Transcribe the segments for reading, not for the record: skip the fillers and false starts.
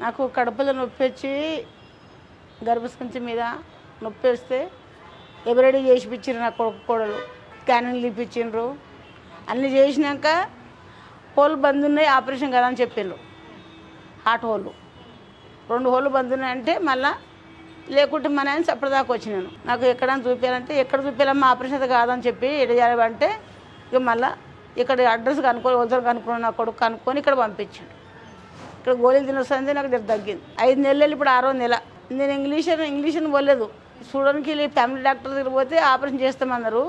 నాకు కడుపులో నొప్పి వచ్చి గర్భసంచి మీద నొప్పి వస్తే ఎవరెడీ చేసిపించారు నా కొడుకు కోడలు స్కానింగ్ తీపిచ్చిండ్రు అన్నీ చేసినాక హోల్ బంద్ ఉన్నాయి ఆపరేషన్ కదా అని చెప్పిండ్రు హార్ట్ హోల్ 2 హోల్ బంద్ ఉన్నాయంటే మళ్ళీ లేకుంటే మన ఆయన అప్పటిదాకా వచ్చినాను నాకు ఎక్కడైనా చూపించాలంటే ఎక్కడ చూపించాలమ్మా ఆపరేషన్ అయితే కాదని చెప్పి ఎడ చేయాలంటే ఇక మళ్ళీ ఇక్కడ అడ్రస్ కనుక్కొని వద్దరు కనుక్కుని నా కొడుకు కనుక్కొని ఇక్కడ పంపించాడు ఇక్కడ గోళీలు తినొస్తుంది నాకు తగ్గింది 5 నెలలు ఇప్పుడు 6వ నెల నేను ఇంగ్లీష్ పోలేదు చూడడానికి ఫ్యామిలీ డాక్టర్ దగ్గర పోతే ఆపరేషన్ చేస్తామన్నారు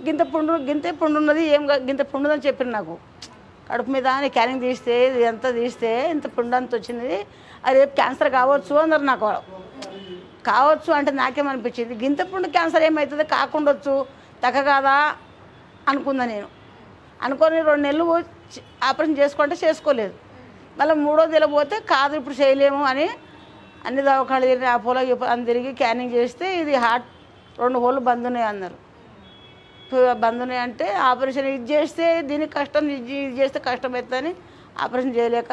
గింత పుండు ఉన్నది ఏం గింత పుండు ఉందని చెప్పారు నాకు కడుపు మీద స్కానింగ్ తీస్తే ఎంత తీస్తే ఇంత పుండు అంత వచ్చింది అది రేపు క్యాన్సర్ కావచ్చు అన్నారు నాకు కావచ్చు అంటే నాకేమనిపించింది గింత పుండు క్యాన్సర్ ఏమవుతుంది కాకుండొచ్చు తగ్గ కాదా అనుకున్నా నేను అనుకొని 2 నెలలు ఆపరేషన్ చేసుకుంటే చేసుకోలేదు మళ్ళీ 3వ నెల పోతే కాదు ఇప్పుడు చేయలేము అని అన్ని దవాఖానాలు తిరిగి అపోలో అని తిరిగి స్కానింగ్ చేస్తే ఇది హార్ట్ 2 హోళ్ళు బంద్ ఉన్నాయి అన్నారు బంద్ ఉన్నాయి అంటే ఆపరేషన్ ఇది చేస్తే దీనికి కష్టం ఇది చేస్తే కష్టం అవుతుందని ఆపరేషన్ చేయలేక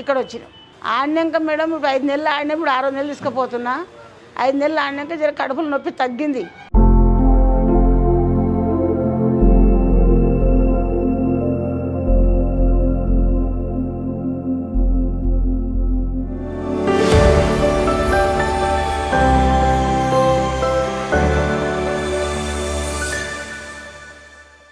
ఇక్కడ వచ్చినాం ఆడినాక మేడం ఇప్పుడు 5 నెలలు ఆడినా ఇప్పుడు 6వ నెలలు తీసుకుపోతున్నా 5 నెలలు ఆడినాక జర కడుపులో నొప్పి తగ్గింది